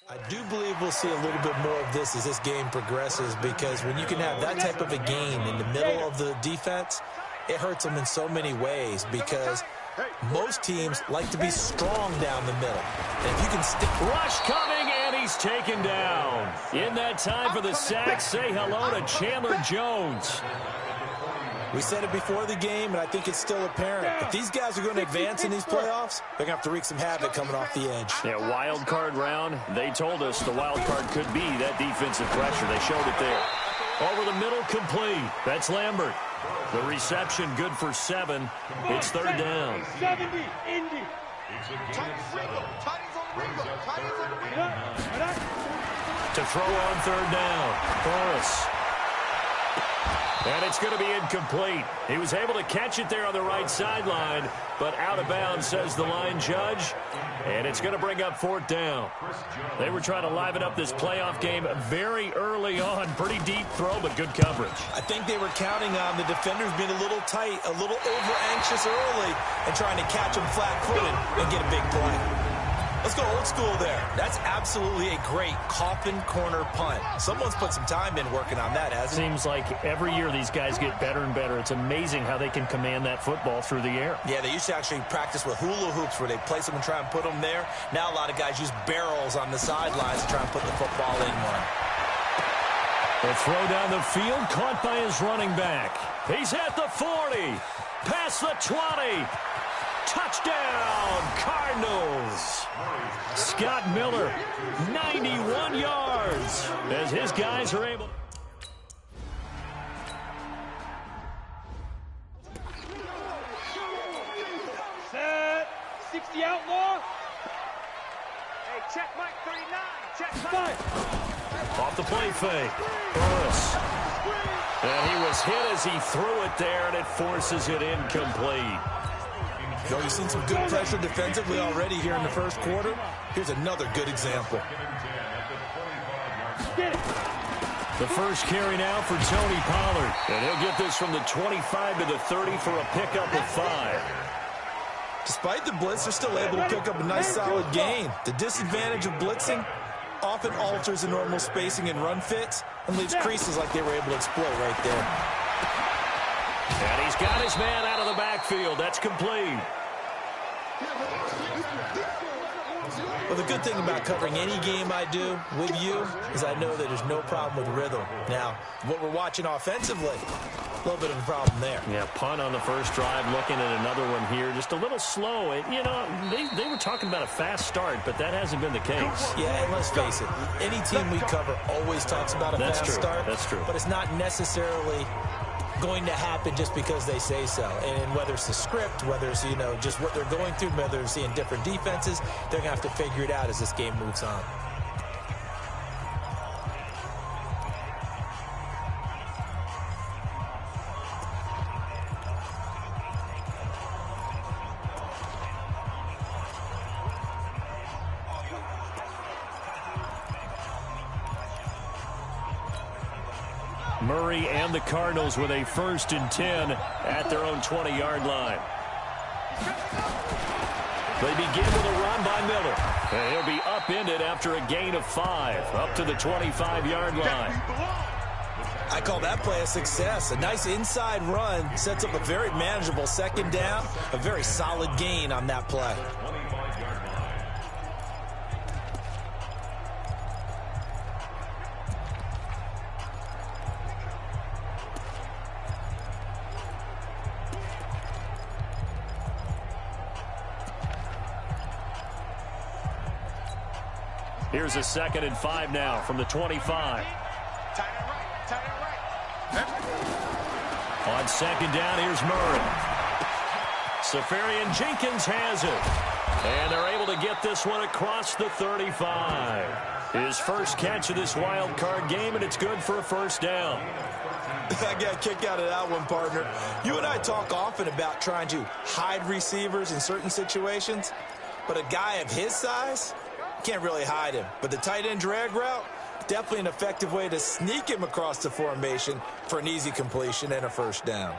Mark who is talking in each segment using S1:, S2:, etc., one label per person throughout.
S1: I do believe we'll see a little bit more of this as this game progresses, because when you can have that type of a gain in the middle of the defense, it hurts them in so many ways, because most teams like to be strong down the middle. And if you can stick...
S2: Rush coming, and he's taken down. In that time for the sack, say hello to Chandler Jones.
S1: We said it before the game, and I think it's still apparent. If these guys are going to advance in these playoffs, they're going to have to wreak some havoc coming off the edge.
S2: Yeah, wild card round. They told us the wild card could be that defensive pressure. They showed it there. Over the middle, complete. That's Lambert. The reception good for 7. It's third down.
S3: 70, Indy.
S2: To throw on third down, Horace. And it's going to be incomplete. He was able to catch it there on the right sideline, but out of bounds, says the line judge. And it's going to bring up fourth down. They were trying to liven up this playoff game very early on. Pretty deep throw, but good coverage.
S1: I think they were counting on the defenders being a little tight, a little over-anxious early, and trying to catch them flat-footed and get a big play. Let's go old school there. That's absolutely a great coffin corner punt. Someone's put some time in working on that, hasn't it?
S2: Seems like every year these guys get better and better. It's amazing how they can command that football through the air.
S1: Yeah, they used to actually practice with hula hoops where they place them and try and put them there. Now a lot of guys use barrels on the sidelines to try and put the football in one.
S2: The throw down the field, caught by his running back. He's at the 40, past the 20. Touchdown, Cardinals. Scott Miller, 91 yards, as his guys are able.
S3: Set. 60 outlaw.
S4: Hey, check Mike 39. Check Mike.
S2: Off the play fake. Burris. And he was hit as he threw it there, and it forces it incomplete.
S1: Though you've seen some good pressure defensively already here in the first quarter, here's another good example.
S2: The first carry now for Tony Pollard. And he'll get this from the 25 to the 30 for a pickup of 5.
S1: Despite the blitz, they're still able to pick up a nice solid gain. The disadvantage of blitzing often alters the normal spacing and run fits and leaves creases like they were able to exploit right there.
S2: And he's got his man out of the backfield. That's complete.
S1: Well, the good thing about covering any game I do with you is I know that there's no problem with rhythm. Now, what we're watching offensively, a little bit of a problem there.
S2: Yeah, punt on the first drive, looking at another one here. Just a little slow. You know, they were talking about a fast start, but that hasn't been the case.
S1: Yeah, and let's face it, any team we cover always talks about a fast start.
S2: That's true.
S1: But it's not necessarily going to happen just because they say so. And whether it's the script, whether it's, you know, just what they're going through, whether they're seeing different defenses, they're going to have to figure it out as this game moves on.
S2: Murray and the Cardinals with a 1st and 10 at their own 20-yard line. They begin with a run by Miller. And he'll be upended after a gain of 5, up to the 25-yard line.
S1: I call that play a success. A nice inside run sets up a very manageable 2nd down, a very solid gain on that play.
S2: Here's a 2nd and 5 now from the 25. On 2nd down, here's Murray. Safarian Jenkins has it. And they're able to get this one across the 35. His first catch of this wild card game, and it's good for a 1st down.
S1: I got a kick out of that one, partner. You and I talk often about trying to hide receivers in certain situations, but a guy of his size, can't really hide him. But the tight end drag route, definitely an effective way to sneak him across the formation for an easy completion and a 1st down.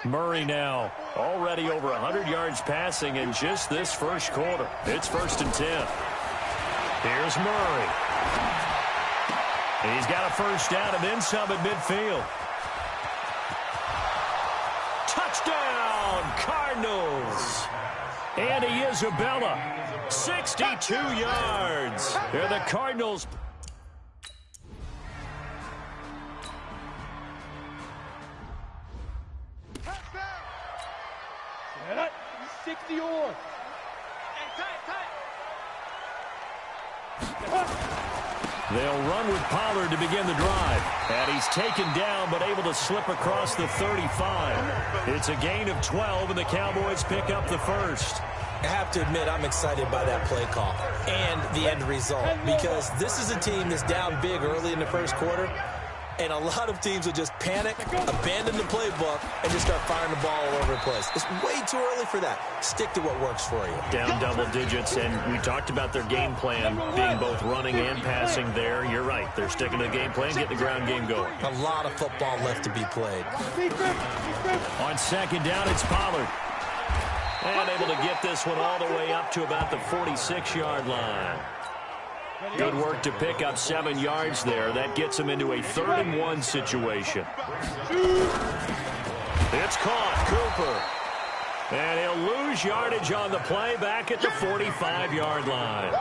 S2: Murray now, already over 100 yards passing in just this first quarter. It's 1st and 10. Here's Murray. He's got a first down and then some at midfield. Touchdown, Cardinals. Andy Isabella, 62 yards. They're the Cardinals.
S3: Set up. 60 or.
S2: They'll run with Pollard to begin the drive. And he's taken down but able to slip across the 35. It's a gain of 12, and the Cowboys pick up the first.
S1: I have to admit, I'm excited by that play call and the end result, because this is a team that's down big early in the first quarter, and a lot of teams will just panic, abandon the playbook, and just start firing the ball all over the place. It's way too early for that. Stick to what works for you.
S2: Down double digits, and we talked about their game plan being both running and passing there. You're right. They're sticking to the game plan, getting the ground game going.
S1: A lot of football left to be played.
S2: On second down, it's Pollard. And able to get this one all the way up to about the 46-yard line. Good work to pick up 7 yards there. That gets him into a 3rd and 1 situation. It's caught, Cooper. And he'll lose yardage on the play back at the 45-yard line.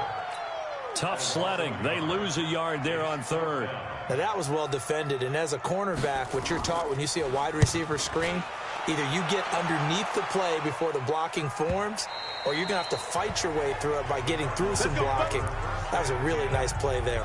S2: Tough sledding. They lose a yard there on 3rd.
S1: Now that was well defended, and as a cornerback, what you're taught when you see a wide receiver screen, either you get underneath the play before the blocking forms, or you're going to have to fight your way through it by getting through some blocking. That was a really nice play there.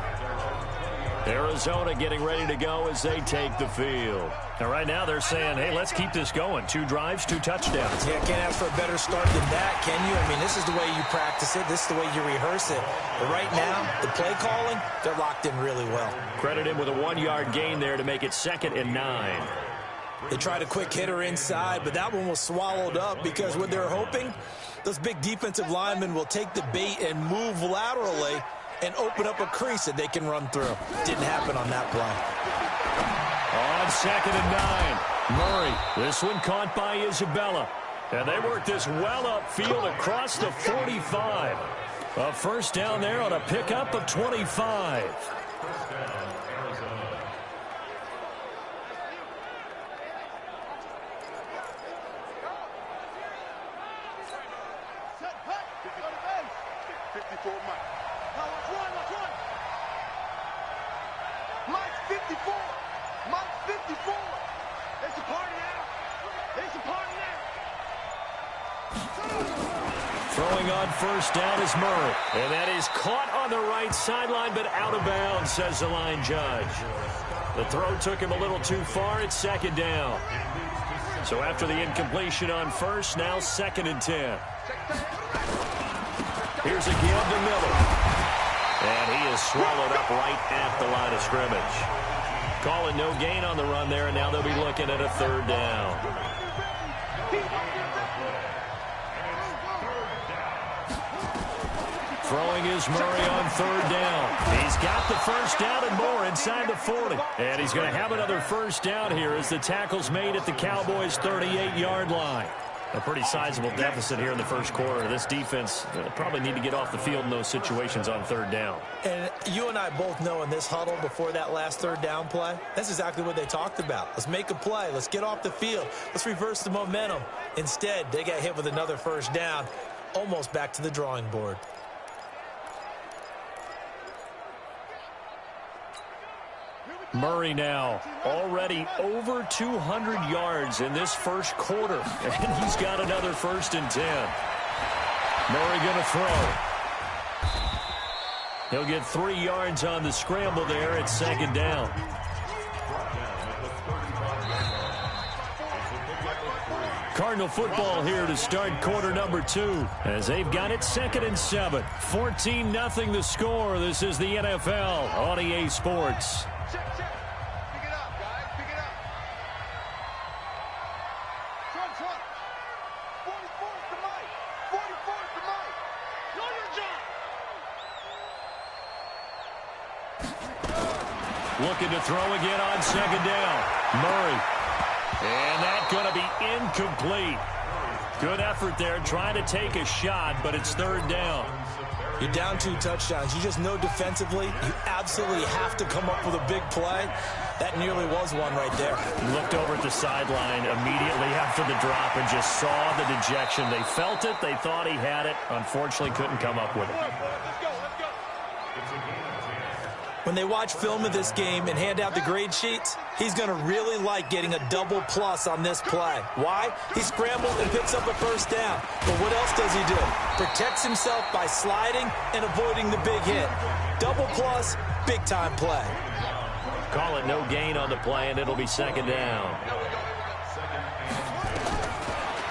S2: Arizona getting ready to go as they take the field. Now, right now they're saying, hey, let's keep this going. 2 drives, 2 touchdowns.
S1: Yeah, can't ask for a better start than that, can you? I mean, this is the way you practice it. This is the way you rehearse it. But right now, the play calling, they're locked in really well.
S2: Credit him with a 1-yard gain there to make it 2nd and 9.
S1: They tried a quick hitter inside, but that one was swallowed up because what they're hoping, those big defensive linemen will take the bait and move laterally and open up a crease that they can run through. Didn't happen on that play.
S2: On 2nd and 9, Murray. This one caught by Isabella. And they work this well upfield across the 45. A first down there on a pickup of 25. Throwing on first down is Murray. And that is caught on the right sideline, but out of bounds, says the line judge. The throw took him a little too far. It's 2nd down. So after the incompletion on first, now 2nd and 10. Here's a give to Miller. And he is swallowed up right at the line of scrimmage. Calling no gain on the run there, and now they'll be looking at a 3rd down. Throwing is Murray on 3rd down. He's got the first down and more inside the 40. And he's going to have another first down here as the tackle's made at the Cowboys' 38-yard line. A pretty sizable deficit here in the first quarter. This defense probably need to get off the field in those situations on 3rd down.
S1: And you and I both know in this huddle before that last 3rd down play, that's exactly what they talked about. Let's make a play. Let's get off the field. Let's reverse the momentum. Instead, they got hit with another first down, almost back to the drawing board.
S2: Murray now already over 200 yards in this first quarter, and he's got another 1st and 10. Murray going to throw. He'll get 3 yards on the scramble there at 2nd down. Cardinal football here to start quarter number 2 as they've got it 2nd and 7. 14-0 the score. This is the NFL on EA Sports. Looking to throw again on 2nd down. Murray. And that's going to be incomplete. Good effort there, trying to take a shot, but it's third down.
S1: You're down 2 touchdowns. You just know defensively you absolutely have to come up with a big play. That nearly was one right there.
S2: Looked over at the sideline immediately after the drop and just saw the dejection. They felt it. They thought he had it. Unfortunately, couldn't come up with it.
S1: When they watch film of this game and hand out the grade sheets, he's going to really like getting a double plus on this play. Why? He scrambled and picks up a first down. But what else does he do? Protects himself by sliding and avoiding the big hit. Double plus, big-time play.
S2: Call it no gain on the play, and it'll be second down.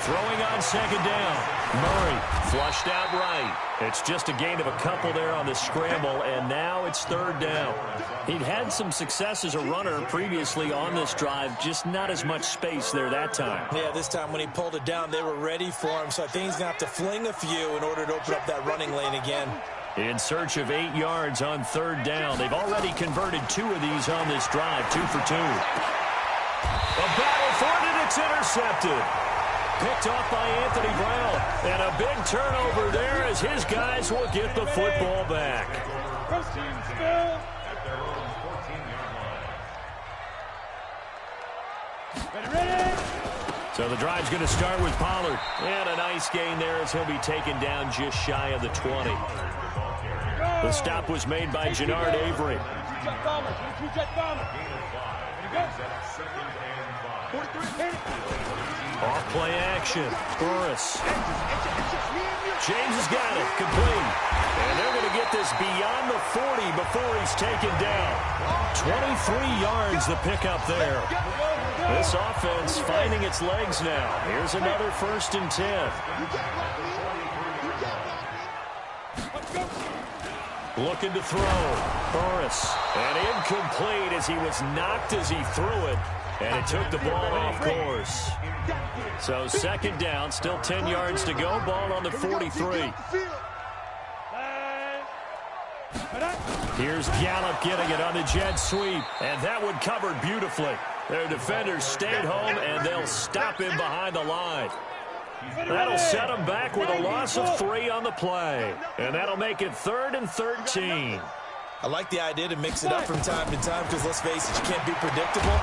S2: Throwing on second down. Murray flushed out right. It's just a gain of a couple there on the scramble, and now it's third down. He'd had some success as a runner previously on this drive, just not as much space there that time.
S1: Yeah, this time when he pulled it down, they were ready for him, so I think he's going to have to fling a few in order to open up that running lane again.
S2: In search of 8 yards on third down. They've already converted 2 of these on this drive, 2 for 2. A battle for it, and it's intercepted. Picked off by Anthony Brown. And a big turnover there as his guys will get the football back.
S3: Ready?
S2: So the drive's going to start with Pollard. And a nice gain there as he'll be taken down just shy of the 20. The stop was made by Jannard Avery. Off play action. Burris. James has got it. Complete. And they're going to get this beyond the 40 before he's taken down. 23 yards the pickup there. This offense finding its legs now. Here's another 1st and 10. Looking to throw. Burris. And incomplete as he was knocked as he threw it. And it took the ball off course. So second down, still 10 yards to go. Ball on the 43. Here's Gallup getting it on the jet sweep. And that one covered beautifully. Their defenders stayed home, and they'll stop him behind the line. That'll set him back with a loss of 3 on the play. And that'll make it 3rd and 13.
S1: I like the idea to mix it up from time to time because, let's face it, you can't be predictable.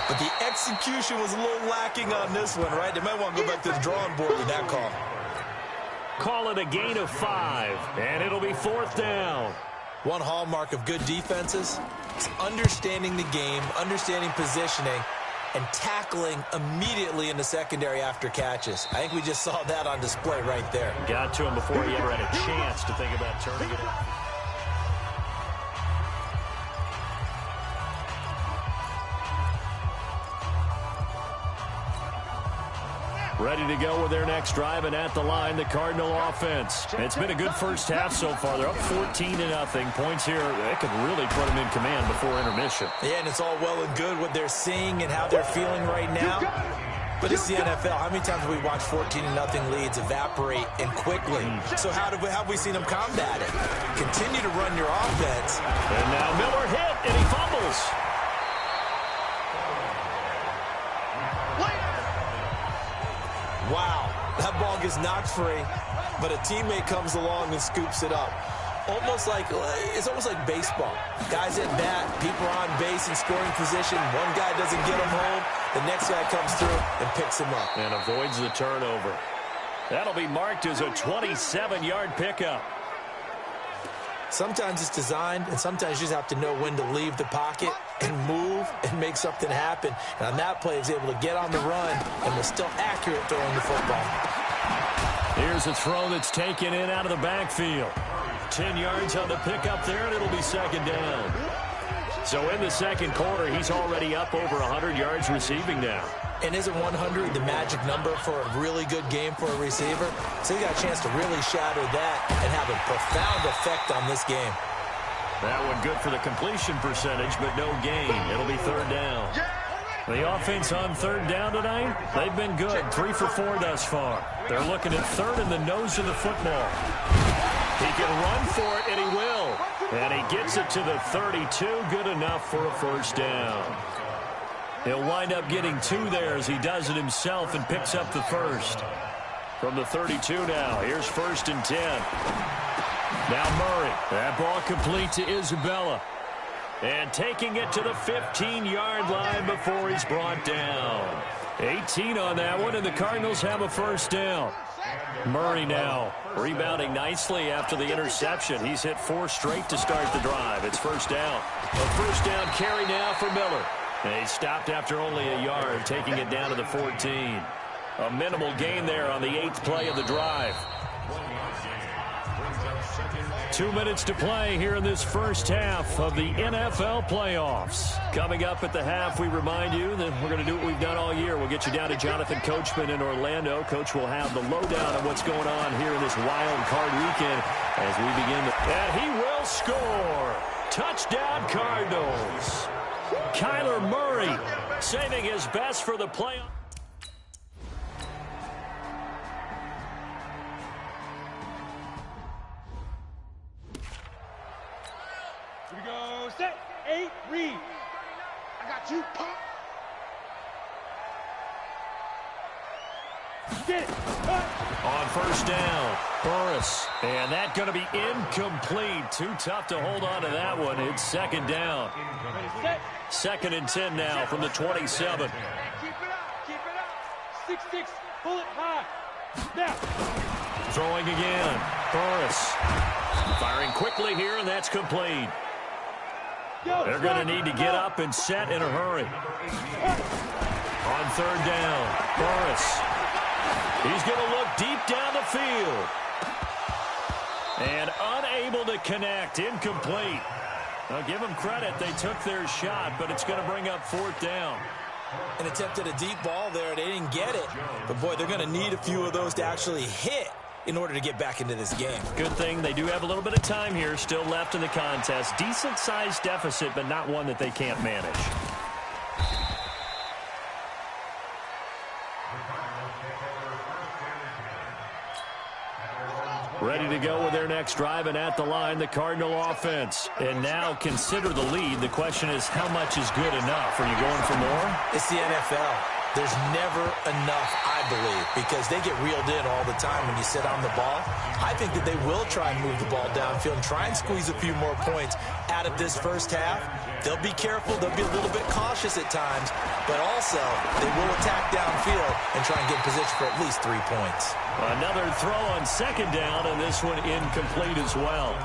S1: But the execution was a little lacking on this one, right? They might want to go back to the drawing board with that call.
S2: Call it a gain of 5, and it'll be 4th down.
S1: One hallmark of good defenses is understanding the game, understanding positioning, and tackling immediately in the secondary after catches. I think we just saw that on display right there.
S2: Got to him before he ever had a chance to think about turning it up. Ready to go with their next drive, and at the line, the Cardinal offense. It's been a good first half so far. They're up 14-0. Points here, that could really put them in command before intermission.
S1: Yeah, and it's all well and good what they're seeing and how they're feeling right now. But it's the NFL. How many times have we watched 14-0 leads evaporate and quickly? So how have we seen them combat it? Continue to run your offense.
S2: And now Miller hit, and he fumbles.
S1: Wow, that ball gets knocked free, but a teammate comes along and scoops it up. It's almost like baseball. Guys at bat, people are on base in scoring position. One guy doesn't get him home. The next guy comes through and picks him up.
S2: And avoids the turnover. That'll be marked as a 27-yard pickup.
S1: Sometimes it's designed, and sometimes you just have to know when to leave the pocket and move and make something happen. And on that play, he was able to get on the run and was still accurate throwing the football.
S2: Here's a throw that's taken in out of the backfield. 10 yards on the pickup there, and it'll be second down. So in the second quarter, he's already up over 100 yards receiving now.
S1: And isn't 100 the magic number for a really good game for a receiver? So he got a chance to really shatter that and have a profound effect on this game.
S2: That one good for the completion percentage, but no gain. It'll be third down. The offense on third down tonight, they've been good. 3 for 4 thus far. They're looking at third in the nose of the football. He can run for it, and he will. And he gets it to the 32. Good enough for a first down. He'll wind up getting 2 there as he does it himself and picks up the first. From the 32 now, here's 1st and 10. Now Murray. That ball complete to Isabella. And taking it to the 15-yard line before he's brought down. 18 on that one, and the Cardinals have a 1st down. Murray now rebounding nicely after the interception. He's hit 4 straight to start the drive. It's 1st down. A 1st down carry now for Miller. And he stopped after only a yard, taking it down to the 14. A minimal gain there on the 8th play of the drive. 2 minutes to play here in this first half of the NFL playoffs. Coming up at the half, we remind you that we're going to do what we've done all year. We'll get you down to Jonathan Coachman in Orlando. Coach will have the lowdown on what's going on here in this wild card weekend as we begin. And he will score. Touchdown Cardinals. Kyler Murray saving his best for the playoff.
S3: Here we go. Set. 8. Read.
S4: I got you, pop.
S3: Get it.
S2: On 1st down, Burris. And that's going to be incomplete. Too tough to hold on to that one. It's 2nd down.
S3: Set.
S2: 2nd and 10 now from the 27.
S4: Keep it up. Keep it up.
S3: 6-6. Pull it high. Now.
S2: Throwing again. Burris. Firing quickly here, and that's complete.
S3: Go.
S2: They're going to need to get up and set in a hurry. On 3rd down, Burris. He's going to look deep down the field. And unable to connect. Incomplete. Now, give them credit. They took their shot, but it's going to bring up 4th down.
S1: An attempt at a deep ball there. They didn't get it. But, boy, they're going to need a few of those to actually hit in order to get back into this game.
S2: Good thing they do have a little bit of time here still left in the contest. Decent-sized deficit, but not one that they can't manage. Ready to go with their next drive, and at the line, the Cardinal offense. And now consider the lead. The question is, how much is good enough? Are you going for more?
S1: It's the NFL. There's never enough, I believe, because they get reeled in all the time when you sit on the ball. I think that they will try and move the ball downfield and try and squeeze a few more points out of this first half. They'll be careful. They'll be a little bit cautious at times, but also they will attack downfield and try and get in position for at least 3 points.
S2: Another throw on 2nd down, and this one incomplete as well.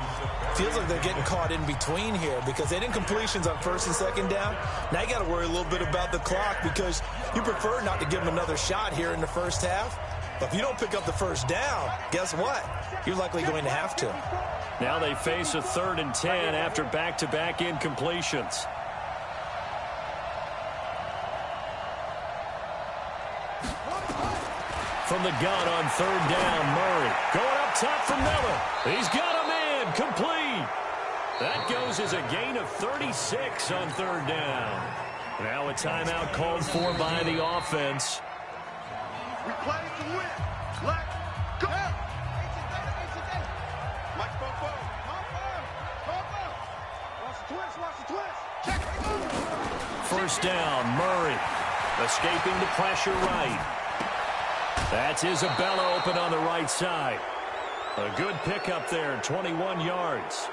S1: Feels like they're getting caught in between here because they didn't completions on 1st and 2nd down. Now you got to worry a little bit about the clock because you prefer not to give them another shot here in the first half. But if you don't pick up the 1st down, guess what? You're likely going to have to.
S2: Now they face a 3rd and 10 after back-to-back incompletions. From the gun on 3rd down, Murray. Going up top for Miller. He's got a man. Complete. That goes as a gain of 36 on 3rd down. Now a timeout called for by the offense.
S4: We play to win. Let's go. Mike Bobo. Watch the twist. Watch the twist. Check.
S2: 1st down, Murray. Escaping the pressure right. That's Isabella open on the right side. A good pickup there, 21 yards.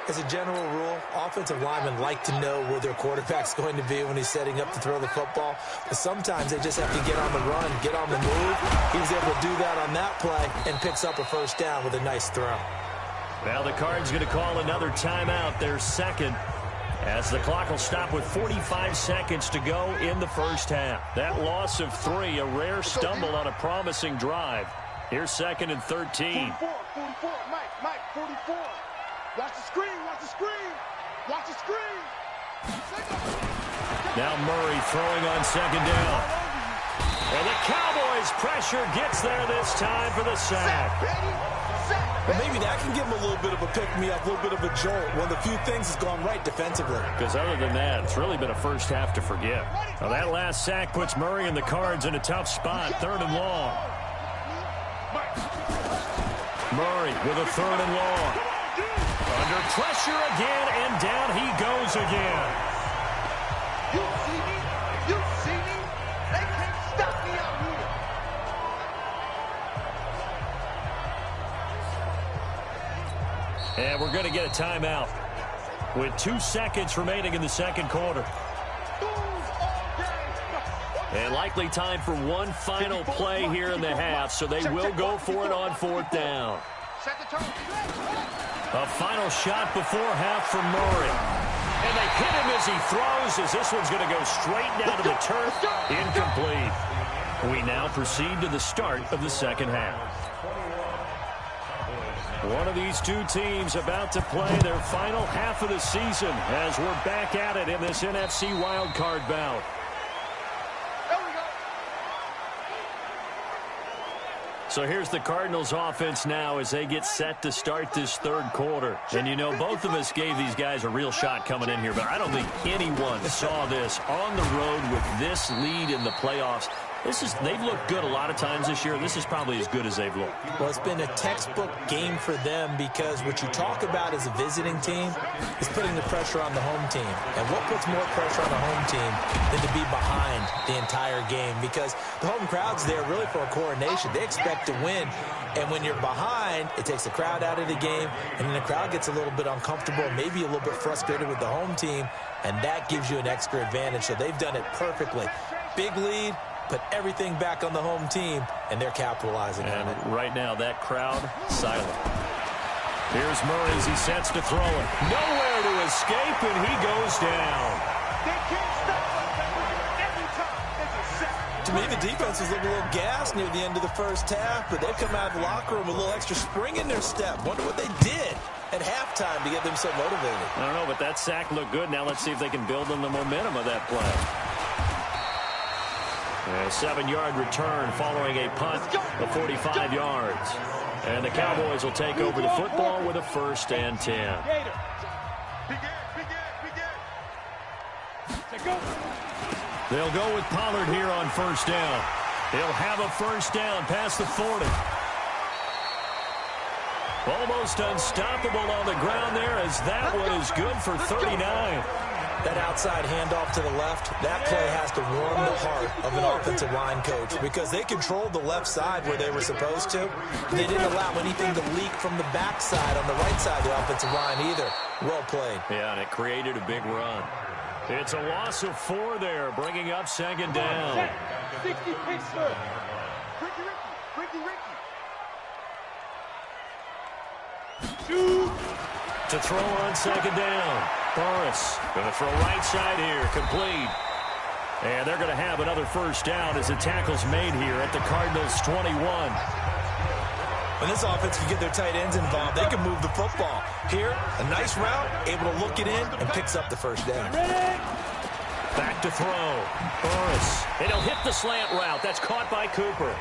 S1: As a general rule, offensive linemen like to know where their quarterback's going to be when he's setting up to throw the football. But sometimes they just have to get on the run, get on the move. He was able to do that on that play and picks up a 1st down with a nice throw.
S2: Now the Cards going to call another timeout, their 2nd, as the clock will stop with 45 seconds to go in the first half. That loss of 3, a rare stumble on a promising drive. Here's 2nd and 13.
S4: 44, Mike, 44. Watch the screen, watch the screen, watch the screen.
S2: Now Murray throwing on 2nd down. And the Cowboys pressure gets there this time for the sack.
S1: Well, maybe that can give him a little bit of a pick-me-up, a little bit of a jolt. One of the few things that's gone right defensively.
S2: Because other than that, it's really been a first half to forget. Now that last sack puts Murray and the Cards in a tough spot, 3rd and long. Murray with a 3rd and long. Under pressure again, and down he goes again.
S4: see me? You see me? They can't stop me out here.
S2: And we're going to get a timeout with 2 seconds remaining in the second quarter. And likely time for one final play here in the half, so they will go for it on 4th down. A final shot before half from Murray. And they hit him as he throws, as this one's going to go straight down to the turf. Incomplete. We now proceed to the start of the second half. One of these two teams about to play their final half of the season as we're back at it in this NFC wildcard bout. So here's the Cardinals offense now as they get set to start this third quarter. And, you know, both of us gave these guys a real shot coming in here, but I don't think anyone saw this on the road with this lead in the playoffs. They've looked good a lot of times this year. This is probably as good as they've looked.
S1: Well, it's been a textbook game for them because what you talk about as a visiting team is putting the pressure on the home team. And what puts more pressure on the home team than to be behind the entire game? Because the home crowd's there really for a coronation. They expect to win. And when you're behind, it takes the crowd out of the game. And then the crowd gets a little bit uncomfortable, maybe a little bit frustrated with the home team. And that gives you an extra advantage. So they've done it perfectly. Big lead. Put everything back on the home team, and they're capitalizing on it.
S2: Right now, that crowd, silent. Here's Murray as he sets to throw it. Nowhere to escape, and he goes down.
S4: They can't stop us every time. It's a sack.
S1: To me, the defense was looking a little gassed near the end of the first half, but they come out of the locker room with a little extra spring in their step. Wonder what they did at halftime to get them so motivated.
S2: I don't know, but that sack looked good. Now let's see if they can build on the momentum of that play. A 7-yard return following a punt of 45 yards. And the Cowboys will take over the football with a 1st and 10. They'll go with Pollard here on 1st down. He'll have a 1st down past the 40. Almost unstoppable on the ground there as that one is good for 39.
S1: That outside handoff to the left, that play has to warm the heart of an offensive line coach because they controlled the left side where they were supposed to. They didn't allow anything to leak from the backside on the right side of the offensive line either. Well played.
S2: Yeah, and it created a big run. It's a loss of 4 there, bringing up 2nd down.
S4: 60 Pittsburgh. Ricky. Shoot.
S2: To throw on 2nd down. Burris going to throw right side here, complete. And they're going to have another 1st down as the tackle's made here at the Cardinals' 21.
S1: When this offense can get their tight ends involved, they can move the football. Here, a nice route, able to look it in, and picks up the 1st down.
S2: Back to throw. Burris. And he'll hit the slant route. That's caught by Cooper.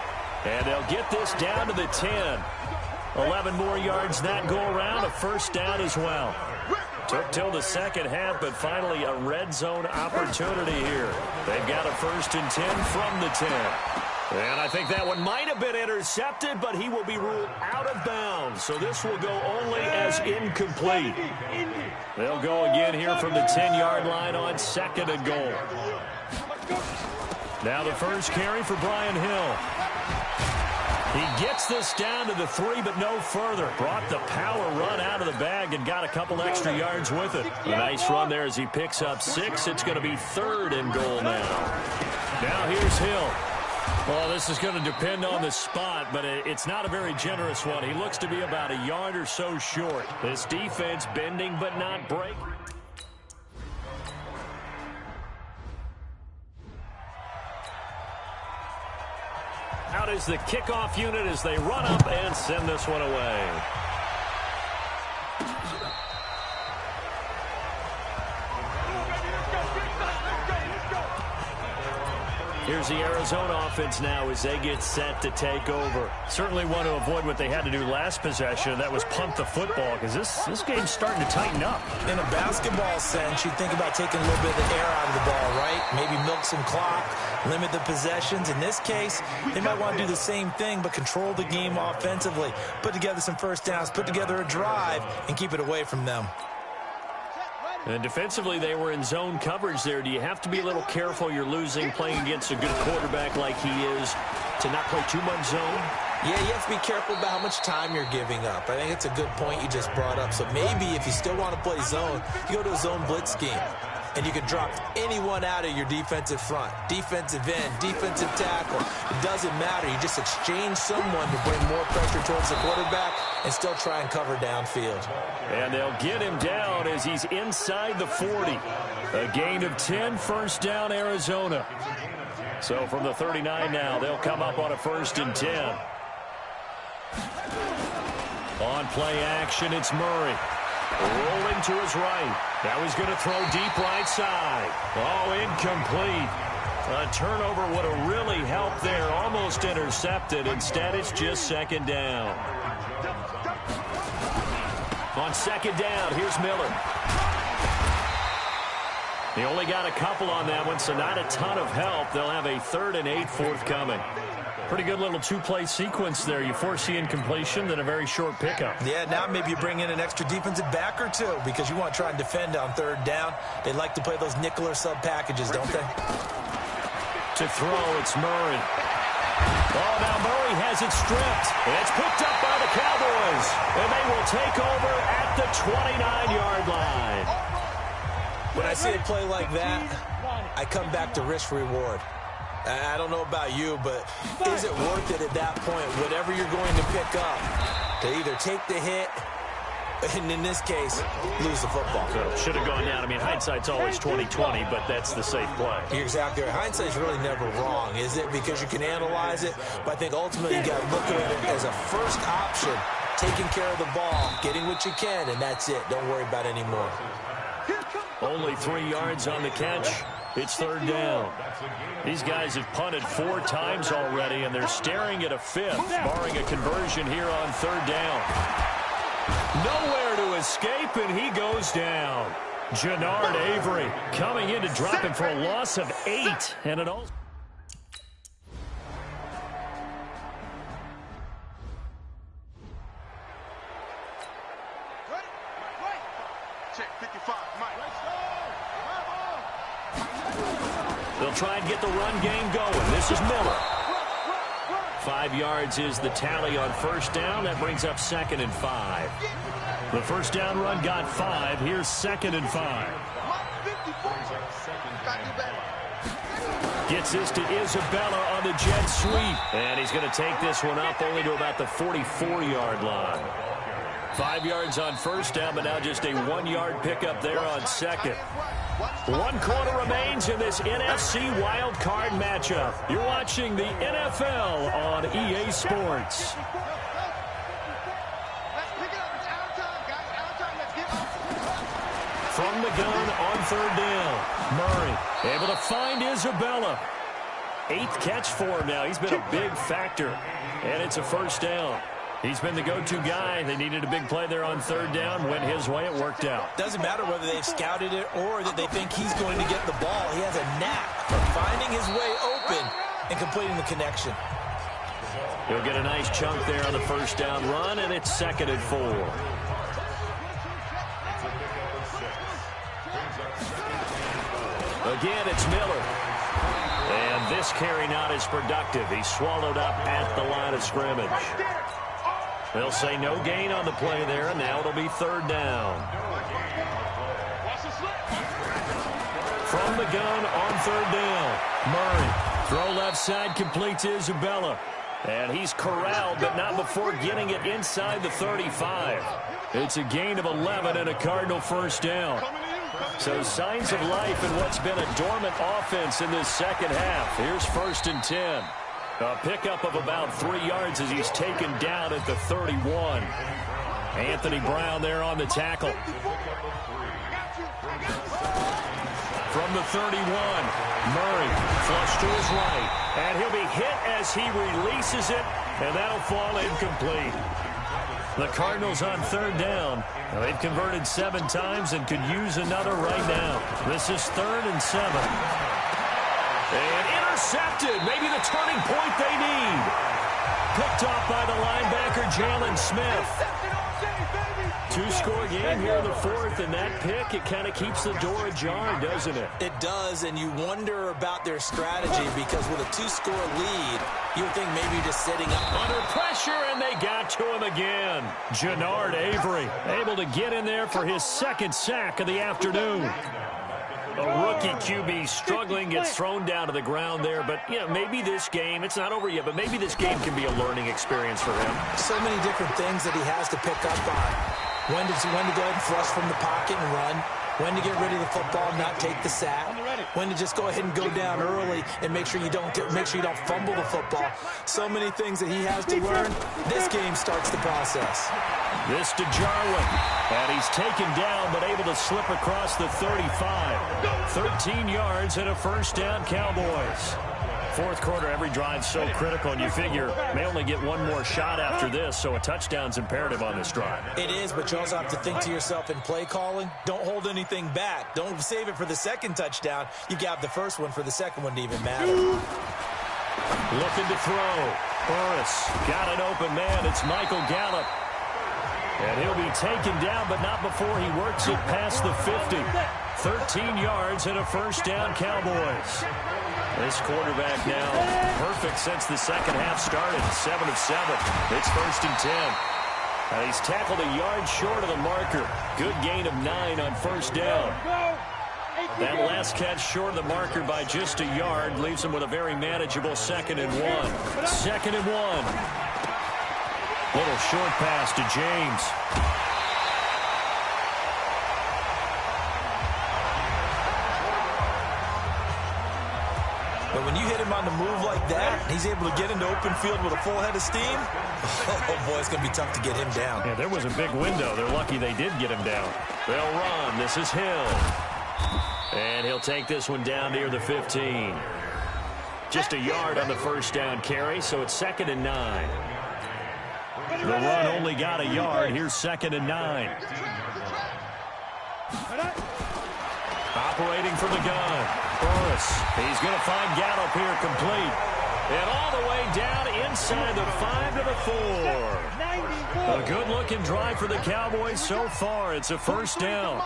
S2: And they'll get this down to the 10. 11 more yards that go around, a 1st down as well. Took till the second half, but finally a red zone opportunity here. They've got a 1st and 10 from the 10. And I think that one might have been intercepted, but he will be ruled out of bounds. So this will go only as incomplete. They'll go again here from the 10-yard line on 2nd and goal. Now the first carry for Brian Hill. He gets this down to the 3, but no further. Brought the power run out of the bag and got a couple extra yards with it. A nice run there as he picks up 6. It's going to be 3rd and goal now. Now here's Hill. Well, this is going to depend on the spot, but it's not a very generous one. He looks to be about a yard or so short. This defense bending but not breaking. Out is the kickoff unit as they run up and send this one away. Here's the Arizona offense now as they get set to take over. Certainly want to avoid what they had to do last possession. That was punt the football because this game's starting to tighten up.
S1: In a basketball sense, you think about taking a little bit of the air out of the ball, right? Maybe milk some clock, limit the possessions. In this case, they might want to do the same thing but control the game offensively. Put together some 1st downs, put together a drive, and keep it away from them.
S2: And defensively, they were in zone coverage there. Do you have to be a little careful you're losing playing against a good quarterback like he is to not play too much zone?
S1: Yeah, you have to be careful about how much time you're giving up. I think it's a good point you just brought up. So maybe if you still want to play zone, you go to a zone blitz scheme. And you can drop anyone out of your defensive front. Defensive end, defensive tackle. It doesn't matter. You just exchange someone to bring more pressure towards the quarterback and still try and cover downfield.
S2: And they'll get him down as he's inside the 40. A gain of 10, first down, Arizona. So from the 39 now, they'll come up on a 1st and 10. On play action, it's Murray. Rolling to his right. Now he's going to throw deep right side. Oh, incomplete. A turnover would have really helped there. Almost intercepted. Instead, it's just 2nd down. On 2nd down, here's Miller. He only got a couple on that one, so not a ton of help. They'll have a 3rd and 8 forthcoming. Pretty good little two-play sequence there. You force the incompletion, then a very short pickup.
S1: Yeah, now maybe you bring in an extra defensive back or two because you want to try and defend on 3rd down. They like to play those nickel or sub packages, don't they?
S2: To throw, it's Murray. Oh, now Murray has it stripped. It's picked up by the Cowboys. And they will take over at the 29-yard line.
S1: When I see a play like that, I come back to risk-reward. I don't know about you, but is it worth it at that point, whatever you're going to pick up, to either take the hit, and in this case, lose the football?
S2: So should have gone down. I mean, hindsight's always 20/20, but that's the safe play.
S1: You're exactly right. Hindsight's really never wrong, is it? Because you can analyze it, but I think ultimately you got to look at it as a first option, taking care of the ball, getting what you can, and that's it. Don't worry about any more.
S2: Only 3 yards on the catch. It's 3rd down. These guys have punted 4 times already, and they're staring at a 5th, barring a conversion here on 3rd down. Nowhere to escape, and he goes down. Jannard Avery coming in to drop him for a loss of 8. And it all.
S4: Check 55, Mike.
S2: They'll try and get the run game going. This is Miller. 5 yards is the tally on 1st down. That brings up 2nd and 5. The 1st down run got 5. Here's 2nd and 5. Gets this to Isabella on the jet sweep. And he's going to take this one up only to about the 44-yard line. 5 yards on 1st down, but now just a 1-yard pickup there on 2nd. 1 quarter remains in this NFC Wild Card matchup. You're watching the NFL on EA Sports. From the gun on 3rd down. Murray able to find Isabella. 8th catch for him now. He's been a big factor. And it's a 1st down. He's been the go-to guy. They needed a big play there on 3rd down. Went his way. It worked out.
S1: Doesn't matter whether they've scouted it or that they think he's going to get the ball. He has a knack for finding his way open and completing the connection.
S2: He'll get a nice chunk there on the 1st down run, and it's 2nd and 4. Again, it's Miller. And this carry not as productive. He's swallowed up at the line of scrimmage. They'll say no gain on the play there, and now it'll be 3rd down. From the gun on 3rd down. Murray, throw left side, completes Isabella. And he's corralled, but not before getting it inside the 35. It's a gain of 11 and a Cardinal 1st down. So signs of life in what's been a dormant offense in this 2nd half. Here's 1st and 10. A pickup of about 3 yards as he's taken down at the 31. Anthony Brown there on the tackle. From the 31, Murray flush to his right. And he'll be hit as he releases it, and that'll fall incomplete. The Cardinals on 3rd down. Now, they've converted 7 times and could use another right now. This is 3rd and 7. And intercepted. Maybe the turning point they need. Picked off by the linebacker, Jalen Smith. Two-score game here in the fourth, and that pick, it kind of keeps the door ajar, doesn't it?
S1: It does, and you wonder about their strategy because with a two-score lead, you would think maybe you're just sitting up.
S2: Under pressure, and they got to him again. Jannard Avery able to get in there for his second sack of the afternoon. A rookie QB struggling, gets thrown down to the ground there. But, you know, maybe this game, it's not over yet, but maybe this game can be a learning experience for him.
S1: So many different things that he has to pick up on. When to go ahead and flush from the pocket and run. When to get rid of the football and not take the sack. When to just go ahead and go down early and make sure you don't fumble the football. So many things that he has to learn. This game starts the process.
S2: This to Jarwin. And he's taken down but able to slip across the 35. 13 yards and a first down, Cowboys. Fourth quarter, every drive so critical, and you figure may only get one more shot after this, so a touchdown's imperative on this drive.
S1: It is, but you also have to think to yourself in play calling, don't hold anything back. Don't save it for the second touchdown. You got the first one for the second one to even matter.
S2: Looking to throw. Burris got an open man. It's Michael Gallup. And he'll be taken down, but not before he works it past the 50. 13 yards and a first down, Cowboys. This quarterback now perfect since the second half started. 7 of 7. It's first and 10. And he's tackled a yard short of the marker. Good gain of 9 on first down. That last catch short of the marker by just a yard leaves him with a very manageable 2nd and 1. 2nd and 1. Little short pass to James.
S1: But when you hit him on the move like that, he's able to get into open field with a full head of steam. Oh, boy, it's going to be tough to get him down.
S2: Yeah, there was a big window. They're lucky they did get him down. They'll run. This is Hill. And he'll take this one down near the 15. Just a yard on the first down carry, so it's 2nd and 9. The run only got a yard. Here's 2nd and 9. Operating from the gun. Burris. He's going to find Gallup here complete. And all the way down inside the 5 to the 4. A good-looking drive for the Cowboys so far. It's a first down.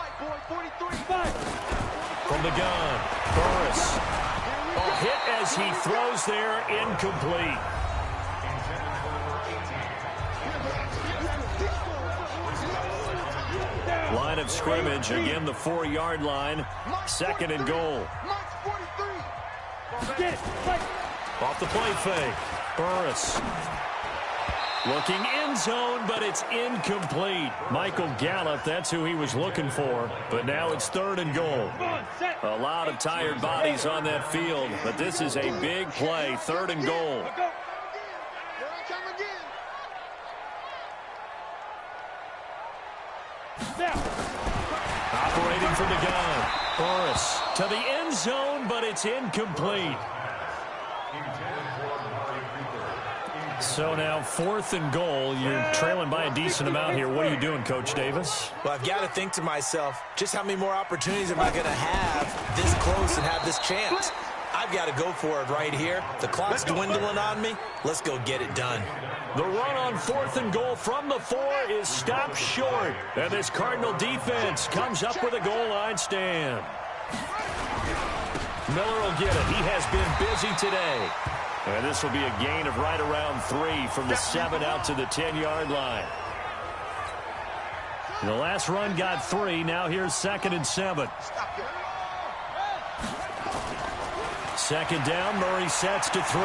S2: From the gun. Burris. A hit as he throws there, incomplete. Line of scrimmage, again the 4-yard line. 2nd and goal. Off the play fake. Burris. Looking end zone, but it's incomplete. Michael Gallup, that's who he was looking for. But now it's 3rd and goal. A lot of tired bodies on that field, but this is a big play. 3rd and goal. Operating from the gun. Burris to the end zone, but it's incomplete. So now 4th and goal. You're trailing by a decent amount here. What are you doing, Coach Davis?
S1: Well, I've got to think to myself, just how many more opportunities am I going to have this close and have this chance? I've got to go for it right here. The clock's dwindling on me. Let's go get it done.
S2: The run on 4th and goal from the 4 is stopped short. And this Cardinal defense comes up with a goal line stand. Miller will get it. He has been busy today. And this will be a gain of right around 3 from the 7 out to the 10-yard line. The last run got 3. Now here's 2nd and 7. 2nd down. Murray sets to throw.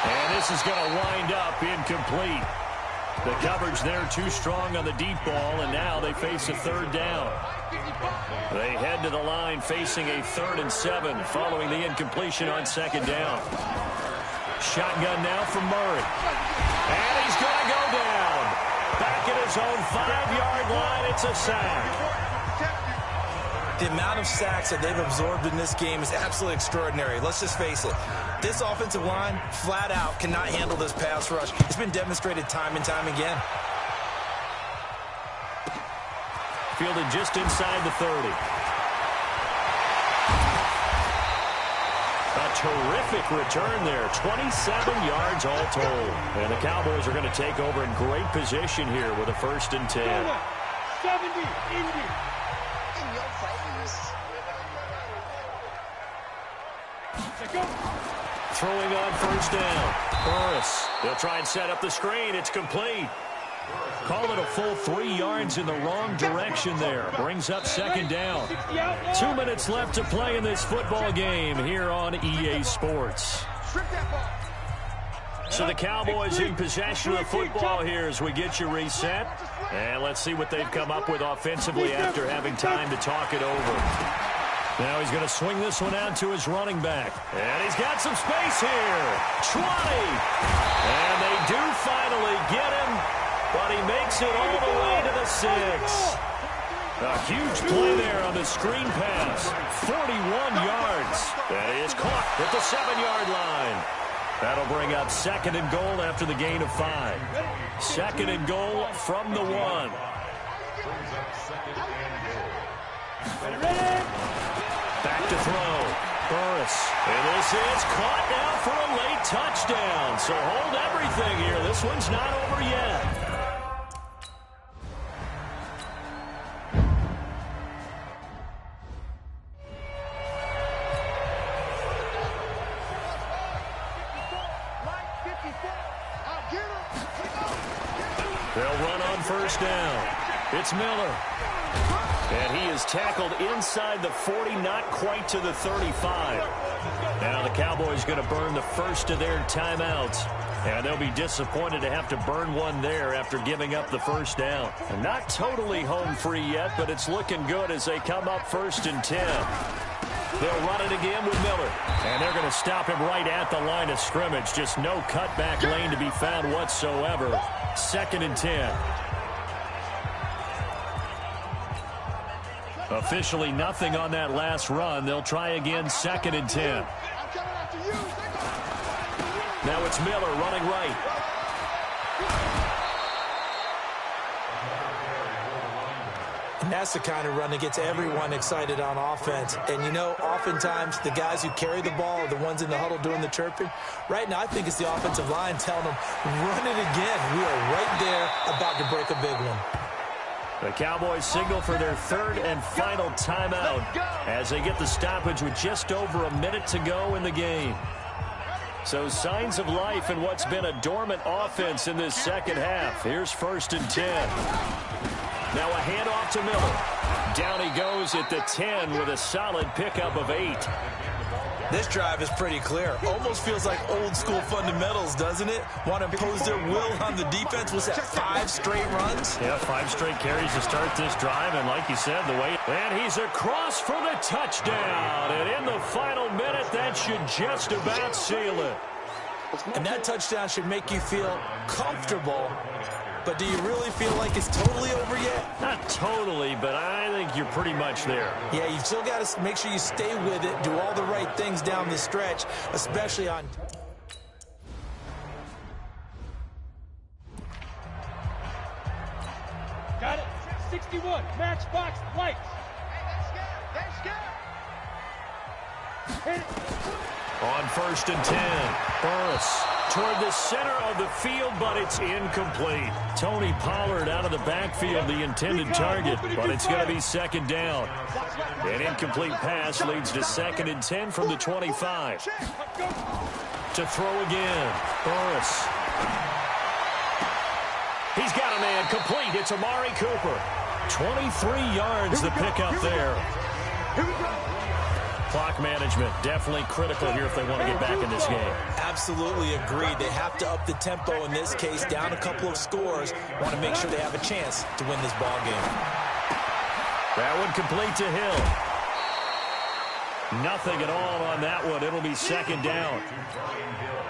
S2: And this is going to wind up incomplete. The coverage there too strong on the deep ball, and now they face a 3rd down. They head to the line facing a 3rd and 7 following the incompletion on 2nd down. Shotgun now from Murray. And he's going to go down. Back at his own 5-yard line, it's a sack.
S1: The amount of sacks that they've absorbed in this game is absolutely extraordinary. Let's just face it. This offensive line, flat out, cannot handle this pass rush. It's been demonstrated time and time again.
S2: Fielded just inside the 30. A terrific return there. 27 yards all told. And the Cowboys are going to take over in great position here with a 1st and 10.
S3: 70, Indy.
S2: Throwing on 1st down. Burris. They'll try and set up the screen. It's complete. Call it a full 3 yards in the wrong direction there. Brings up 2nd down. 2 minutes left to play in this football game here on EA Sports. So the Cowboys in possession of the football here as we get you reset. And let's see what they've come up with offensively after having time to talk it over. Now he's going to swing this one out to his running back. And he's got some space here. 20. And they do finally get him, but he makes it all the way to the 6. A huge play there on the screen pass. 41 yards. That is caught at the 7-yard line. That'll bring up 2nd and goal after the gain of 5. 2nd and goal from the 1. Back to throw. Burris. And this is caught now for a late touchdown. So hold everything here. This one's not over yet. They'll run on 1st down. It's Miller. And he is tackled inside the 40, not quite to the 35. Now the Cowboys going to burn the first of their timeouts. And they'll be disappointed to have to burn one there after giving up the 1st down. And not totally home free yet, but it's looking good as they come up 1st and 10. They'll run it again with Miller. And they're going to stop him right at the line of scrimmage. Just no cutback lane to be found whatsoever. 2nd and 10. Officially nothing on that last run. They'll try again 2nd and 10. Now it's Miller running right.
S1: And that's the kind of run that gets everyone excited on offense. And, you know, oftentimes the guys who carry the ball are the ones in the huddle doing the chirping. Right now, I think it's the offensive line telling them, run it again. We are right there about to break a big one.
S2: The Cowboys signal for their 3rd and final timeout as they get the stoppage with just over a minute to go in the game. So signs of life in what's been a dormant offense in this 2nd half. Here's 1st and 10. Now a handoff to Miller. Down he goes at the 10 with a solid pickup of 8.
S1: This drive is pretty clear. Almost feels like old school fundamentals, doesn't it? Want to impose their will on the defense. Was that 5 straight runs?
S2: Yeah, 5 straight carries to start this drive. And like you said, the way... And he's across for the touchdown. And in the final minute, that should just about seal it.
S1: And that touchdown should make you feel comfortable. But do you really feel like it's totally over yet?
S2: Not totally, but I think you're pretty much there.
S1: Yeah, you've still got to make sure you stay with it, do all the right things down the stretch, especially on...
S3: Got it. 61. Matchbox lights. Hit it.
S2: On 1st and 10, Burris toward the center of the field, but it's incomplete. Tony Pollard out of the backfield, the intended target, but it's going to be 2nd down. An incomplete pass leads to 2nd and 10 from the 25. To throw again, Burris. He's got a man complete. It's Amari Cooper. 23 yards the pickup there.
S4: Here we go.
S2: Clock management definitely critical here if they want to get back in this game.
S1: Absolutely agreed. They have to up the tempo in this case, down a couple of scores. Want to make sure they have a chance to win this ball game.
S2: That one complete to Hill. Nothing at all on that one. It'll be 2nd down.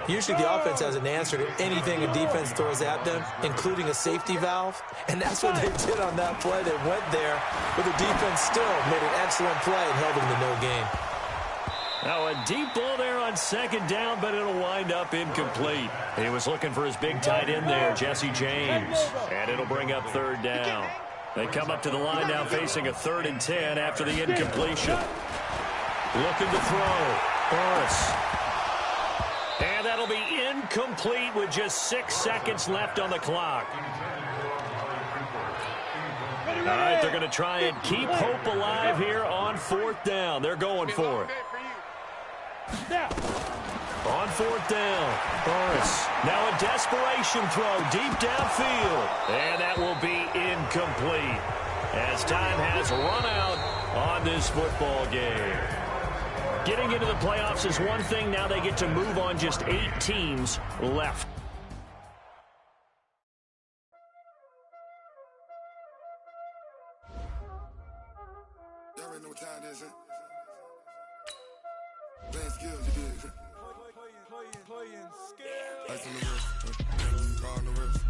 S1: Usually the offense has an answer to anything a defense throws at them, including a safety valve. And that's what they did on that play. They went there, but the defense still made an excellent play and held them to no gain.
S2: Now a deep ball there on 2nd down, but it'll wind up incomplete. He was looking for his big tight end there, Jesse James. And it'll bring up 3rd down. They come up to the line now facing a 3rd and 10 after the incompletion. Looking to throw. Morris. And that'll be incomplete with just 6 seconds left on the clock. All right, they're going to try and keep hope alive here on 4th down. They're going for it. On 4th down, Morris. Now a desperation throw deep downfield. And that will be incomplete as time has run out on this football game. Getting into the playoffs is one thing. Now they get to move on, just 8 teams left.
S5: Y'all already know what time it is, huh? Playing skills, you did. Playing skills. Ice on the wrist, call on the wrist.